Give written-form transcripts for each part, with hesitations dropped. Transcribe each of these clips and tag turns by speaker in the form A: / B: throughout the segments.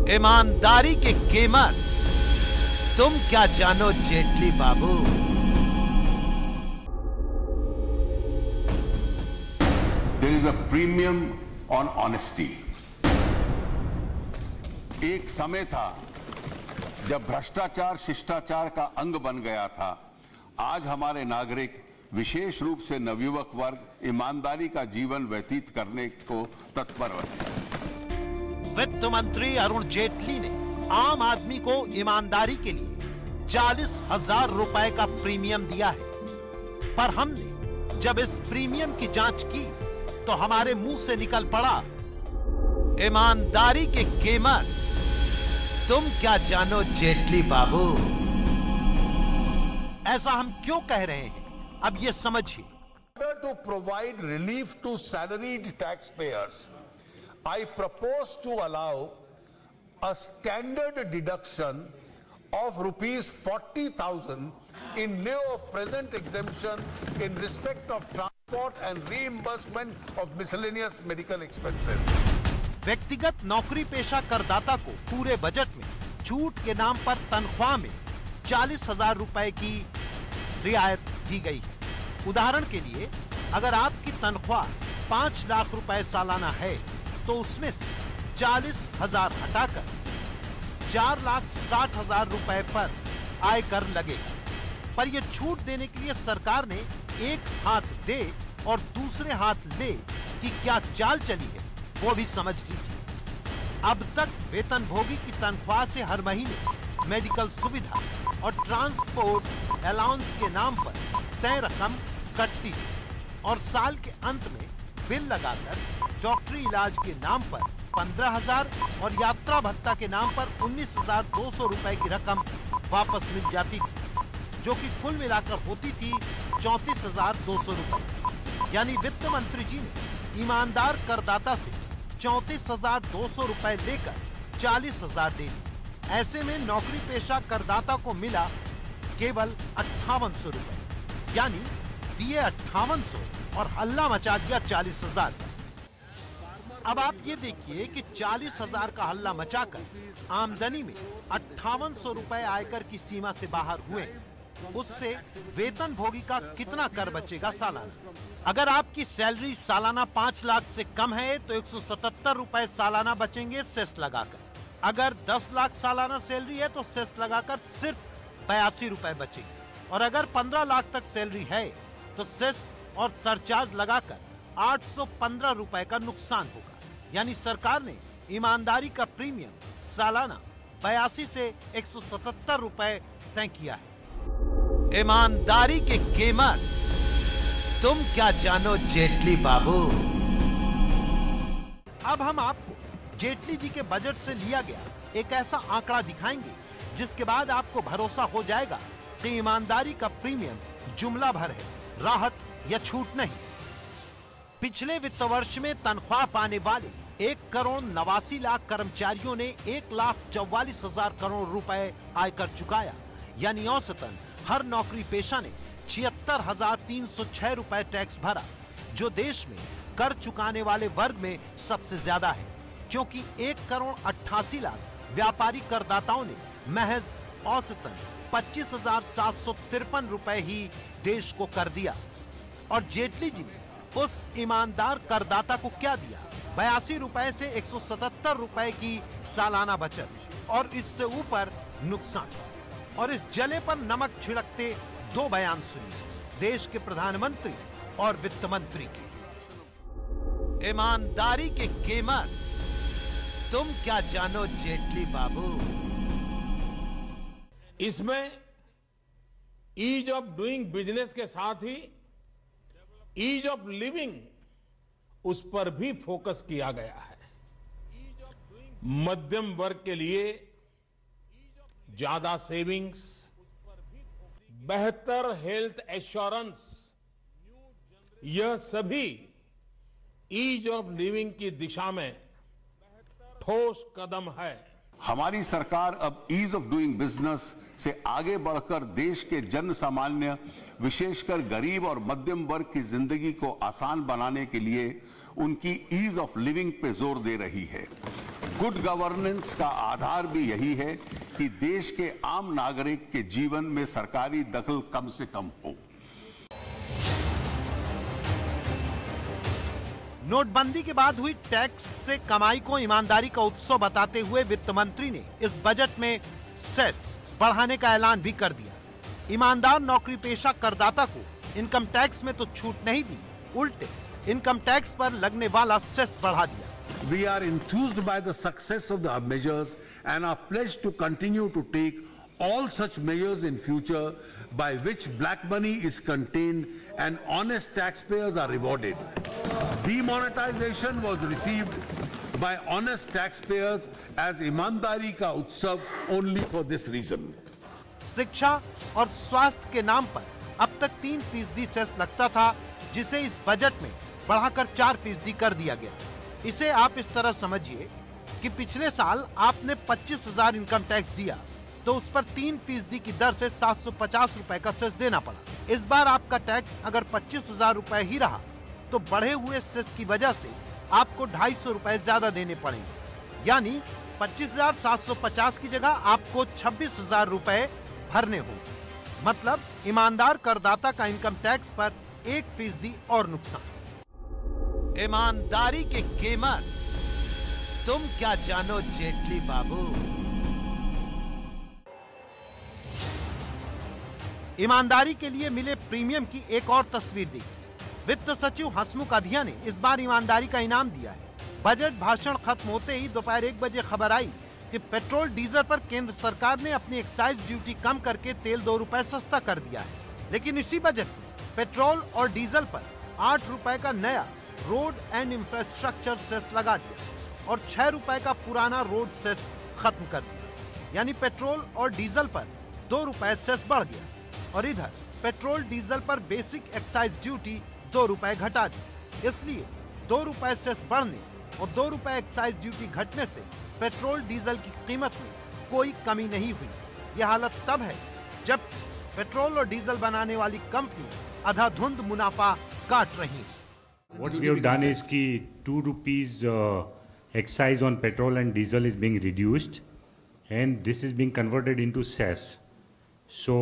A: ईमानदारी के कीमत तुम क्या जानो जेटली बाबू।
B: There is a premium on honesty. एक समय था जब भ्रष्टाचार शिष्टाचार का अंग बन गया था। आज हमारे नागरिक विशेष रूप से नवयुवक वर्ग ईमानदारी का जीवन व्यतीत करने को तत्पर है।
A: वित्त मंत्री अरुण जेटली ने आम आदमी को ईमानदारी के लिए 40,000 रुपए का प्रीमियम दिया है, पर हमने जब इस प्रीमियम की जांच की तो हमारे मुंह से निकल पड़ा, ईमानदारी की कीमत तुम क्या जानो जेटली बाबू। ऐसा हम क्यों कह रहे हैं, अब ये समझिए।
C: To provide relief to salaried taxpayers, I propose to allow a standard deduction of rupees 40,000 in lieu of present exemption in respect of transport and reimbursement of miscellaneous medical expenses.
A: व्यक्तिगत नौकरी पेशा करदाता को पूरे बजट में छूट के नाम पर तनख्वाह में 40,000 रुपए की रियायत दी गई है। उदाहरण के लिए, अगर आपकी तनख्वाह 5 लाख रुपए सालाना है तो उसमें से 40,000 हटाकर 4,60,000 रुपए पर आयकर लगेगा। पर यह छूट देने के लिए सरकार ने एक हाथ दे और दूसरे हाथ ले कि क्या चाल चली है, वो भी समझ लीजिए। अब तक वेतनभोगी की तनख्वाह से हर महीने मेडिकल सुविधा और ट्रांसपोर्ट अलाउंस के नाम पर तय रकम कटती थी और साल के अंत में बिल लगाकर डॉक्टरी इलाज के नाम पर 15,000 और यात्रा भत्ता के नाम पर 19,200 रुपए की रकम वापस मिल जाती थी, जो कि कुल मिलाकर होती थी 34,200 रुपए। यानी वित्त मंत्री जी ने ईमानदार करदाता से 34,200 रुपए लेकर 40,000 दे दी। ऐसे में नौकरी पेशा करदाता को मिला केवल 5800 रुपए, यानी दिए 5800 और हल्ला मचा दिया 40,000 का। अब आप ये देखिए कि 40,000 का हल्ला मचाकर आमदनी में 5800 रुपए आयकर की सीमा से बाहर हुए, उससे वेतन भोगी का कितना कर बचेगा सालाना। अगर आपकी सैलरी सालाना 5 लाख से कम है तो 177 रुपए सालाना बचेंगे सेस लगाकर। अगर 10 लाख सालाना सैलरी है तो सेस लगाकर सिर्फ 82 रुपए बचेंगे, और अगर 15 लाख तक सैलरी है तो सेस और सरचार्ज लगाकर 815 रुपए का नुकसान होगा। यानी सरकार ने ईमानदारी का प्रीमियम सालाना 82 से 177 रुपए तय किया है। ईमानदारी की कीमत तुम क्या जानो जेटली बाबू। अब हम आपको जेटली जी के बजट से लिया गया एक ऐसा आंकड़ा दिखाएंगे जिसके बाद आपको भरोसा हो जाएगा कि ईमानदारी का प्रीमियम जुमला भर है, राहत या छूट नहीं। पिछले वित्त वर्ष में तनख्वाह पाने वाले 1,89,00,000 कर्मचारियों ने 1,44,000 करोड़ रुपए आयकर चुकाया, यानी औसतन हर नौकरी पेशा ने 76,306 रुपए टैक्स भरा, जो देश में कर चुकाने वाले वर्ग में सबसे ज्यादा है, क्योंकि 1,88,00,000 व्यापारी करदाताओं ने महज औसतन 25,753 रुपए ही देश को कर दिया। और जेटली जी ने उस ईमानदार करदाता को क्या दिया? 82 रुपए से 177 रुपए की सालाना बचत और इससे ऊपर नुकसान। और इस जले पर नमक छिड़कते दो बयान सुनिए देश के प्रधानमंत्री और वित्त मंत्री के। ईमानदारी की कीमत तुम क्या जानो जेटली बाबू।
D: इसमें ईज ऑफ डूइंग बिजनेस के साथ ही ईज ऑफ लिविंग, उस पर भी फोकस किया गया है। मध्यम वर्ग के लिए ज्यादा सेविंग्स, बेहतर हेल्थ एश्योरेंस, यह सभी ईज ऑफ लिविंग की दिशा में ठोस कदम है।
B: हमारी सरकार अब ईज ऑफ डूइंग बिजनेस से आगे बढ़कर देश के जन सामान्य, विशेषकर गरीब और मध्यम वर्ग की जिंदगी को आसान बनाने के लिए उनकी ईज ऑफ लिविंग पे जोर दे रही है। गुड गवर्नेंस का आधार भी यही है कि देश के आम नागरिक के जीवन में सरकारी दखल कम से कम हो।
A: नोटबंदी के बाद हुई टैक्स से कमाई को ईमानदारी का उत्सव बताते हुए वित्त मंत्री ने इस बजट में सेस बढ़ाने का ऐलान भी कर दिया। ईमानदार नौकरी पेशा करदाता को इनकम टैक्स में तो छूट नहीं दी, उल्टे इनकम टैक्स पर लगने वाला सेस बढ़ा दिया।
C: We are enthused by the success of the measures and are pledged to continue to take all such measures in future by which black money is contained and honest taxpayers are rewarded. Demonetization was received by honest taxpayers as ईमानदारी का उत्सव only for this reason.
A: शिक्षा और स्वास्थ्य के नाम पर अब तक 3% सेस लगता था, जिसे इस बजट में बढ़ाकर 4% कर दिया गया। इसे आप इस तरह समझिए कि पिछले साल आपने 25,000 इनकम टैक्स दिया तो उस पर 3% की दर से 750 रुपए का सेस देना पड़ा। इस बार आपका टैक्स अगर 25,000 रुपए ही रहा तो बढ़े हुए सेस की वजह से आपको 250 रुपए ज्यादा देने पड़ेंगे, यानी 25,750 की जगह आपको 26,000 रुपए भरने होंगे। मतलब ईमानदार करदाता का इनकम टैक्स पर 1% और नुकसान। ईमानदारी की कीमत तुम क्या जानो जेटली बाबू। ईमानदारी के लिए मिले प्रीमियम की एक और तस्वीर दी। वित्त सचिव हसमुख अधिया ने इस बार ईमानदारी का इनाम दिया है। बजट भाषण खत्म होते ही दोपहर 1 बजे खबर आई कि पेट्रोल डीजल पर केंद्र सरकार ने अपनी एक्साइज ड्यूटी कम करके तेल 2 रुपए सस्ता कर दिया है। लेकिन इसी बजट में पेट्रोल और डीजल पर 8 रुपए का नया रोड एंड इंफ्रास्ट्रक्चर सेस लगा दिया और 6 रुपए का पुराना रोड सेस खत्म कर दिया, यानी पेट्रोल और डीजल पर 2 रुपए सेस बढ़ गया। और इधर पेट्रोल डीजल पर बेसिक एक्साइज ड्यूटी 2 रुपए घटा दी। इसलिए 2 रुपए सेस बढ़ने और 2 रुपए एक्साइज ड्यूटी घटने से पेट्रोल डीजल की कीमत में कोई कमी नहीं हुई। यह हालत तब है जब पेट्रोल और डीजल बनाने वाली कंपनी अंधाधुंध मुनाफा काट रही है।
E: What we have done is कि 2 rupees excise on petrol and diesel is being reduced, and this is being converted into cess. So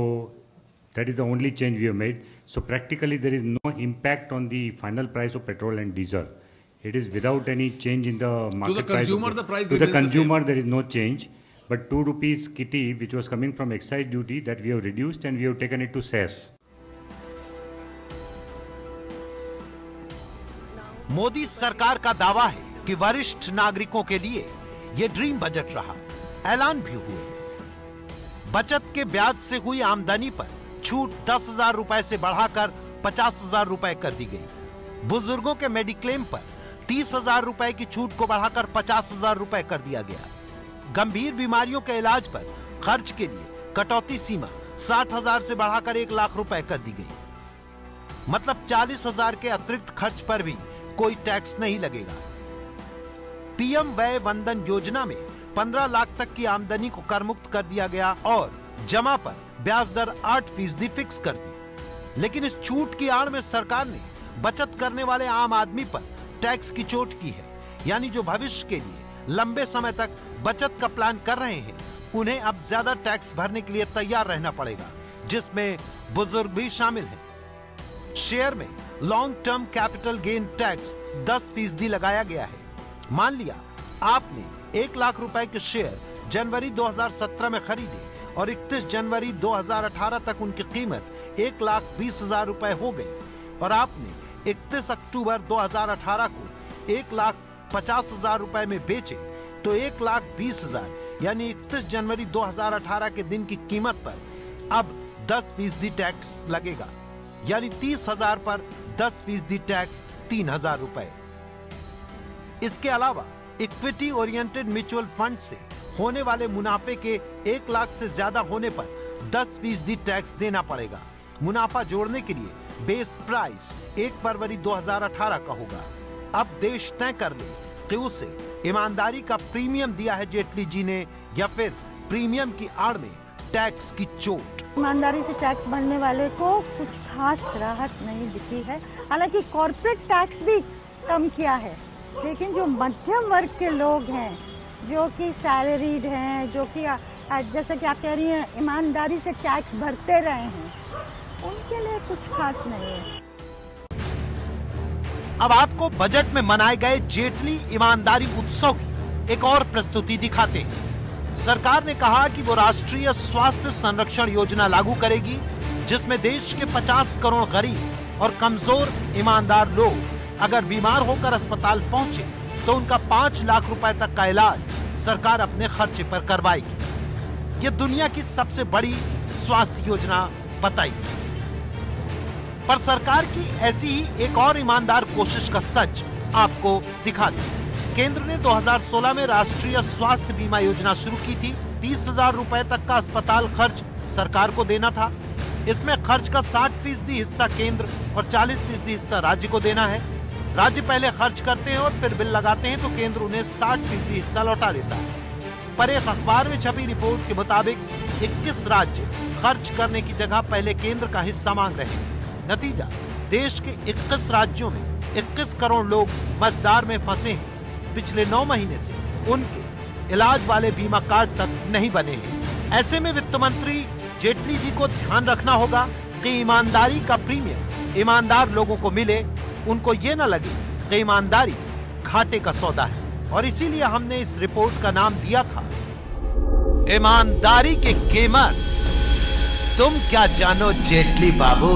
E: that is the only change we have made. So practically there is no impact on the final price of petrol and diesel. It is without any change in the market price. To the consumer, the price to the consumer there is no change. But 2 rupees kitty, which was coming from excise duty, that we have reduced and we have taken it to cess.
A: Modi सरकार का दावा है कि वरिष्ठ नागरिकों के लिए ये ड्रीम बजट रहा। ऐलान भी हुए। बचत के ब्याज से हुई आमदनी पर छूट 10,000 रुपए से बढ़ाकर 50,000 रुपए कर दी गई। बुजुर्गों के मेडिक्लेम पर 30,000 रुपए की छूट को बढ़ाकर 50,000 रुपए कर दिया गया। गंभीर बीमारियों के इलाज पर खर्च के लिए कटौती सीमा 60,000 से बढ़ाकर 1 लाख रुपए कर दी गई। मतलब 40,000 के अतिरिक्त खर्च पर भी कोई टैक्स नहीं लगेगा। पीएम वय वंदन योजना में 15 लाख तक की आमदनी को कर मुक्त कर दिया गया और जमा पर ब्याज दर 8% फिक्स कर दी। लेकिन इस छूट की आड़ में सरकार ने बचत करने वाले आम आदमी पर टैक्स की चोट की है, यानी जो भविष्य के लिए लंबे समय तक बचत का प्लान कर रहे हैं, उन्हें अब ज्यादा टैक्स भरने के लिए तैयार रहना पड़ेगा, जिसमें बुजुर्ग भी शामिल हैं। शेयर में long term capital gain tax 10% लगाया गया है। मान लिया आपने 1 लाख रुपए के शेयर जनवरी 2017 में खरीदे और 31 जनवरी 2018 तक उनकी कीमत 1,20,000 रुपए हो गई और आपने 31 अक्टूबर 2018 को 1,50,000 रुपए में बेचे, तो 1,20,000 यानी 31 जनवरी 2018 के दिन की कीमत पर अब 10% टैक्स लगेगा, यानी 30,000 पर 10% टैक्स 3,000 रुपए। इसके अलावा इक्विटी ओरिएंटेड म्यूचुअल फंड से होने वाले मुनाफे के 1 लाख से ज्यादा होने पर 10% टैक्स देना पड़ेगा। मुनाफा जोड़ने के लिए बेस प्राइस 1 फरवरी 2018 का होगा। अब देश तय कर ले कि उसे ईमानदारी का प्रीमियम दिया है जेटली जी ने या फिर प्रीमियम की आड़ में टैक्स की चोट।
F: ईमानदारी से टैक्स भरने वाले को कुछ खास राहत नहीं दिखी है। हालांकि कॉर्पोरेट टैक्स भी कम किया है, लेकिन जो मध्यम वर्ग के लोग हैं जो कि सैलरीड हैं, जो कि जैसे कि आप कह रही हैं ईमानदारी से टैक्स भरते रहे हैं, उनके लिए कुछ खास नहीं है।
A: अब आपको बजट में मनाए गए जेटली ईमानदारी उत्सव की एक और प्रस्तुति दिखाते हैं। सरकार ने कहा कि वो राष्ट्रीय स्वास्थ्य संरक्षण योजना लागू करेगी, जिसमें देश के 50 करोड़ गरीब और कमजोर ईमानदार लोग अगर बीमार होकर अस्पताल पहुंचे तो उनका 5 लाख रुपए तक का इलाज सरकार अपने खर्चे पर करवाएगी। ये दुनिया की सबसे बड़ी स्वास्थ्य योजना बताई। पर सरकार की ऐसी ही एक और ईमानदार कोशिश का सच आपको दिखा दें। केंद्र ने 2016 में राष्ट्रीय स्वास्थ्य बीमा योजना शुरू की थी। 30,000 रुपए तक का अस्पताल खर्च सरकार को देना था। इसमें खर्च का 60% हिस्सा केंद्र और 40% हिस्सा राज्य को देना है। राज्य पहले खर्च करते हैं और फिर बिल लगाते हैं तो केंद्र उन्हें 60% हिस्सा लौटा देता है। पर एक अखबार में छपी रिपोर्ट के मुताबिक 21 राज्य खर्च करने की जगह पहले केंद्र का हिस्सा मांग रहे हैं। नतीजा, देश के 21 राज्यों में 21 करोड़ लोग मझधार में फंसे हैं। पिछले 9 महीने से उनके इलाज वाले बीमा कार्ड तक नहीं बने हैं। ऐसे में वित्त मंत्री जेटली जी को ध्यान रखना होगा कि ईमानदारी का प्रीमियम ईमानदार लोगों को मिले, उनको ये न लगे कि ईमानदारी घाटे का सौदा है। और इसीलिए हमने इस रिपोर्ट का नाम दिया था ईमानदारी के कीमत तुम क्या जानो जेटली बाबू।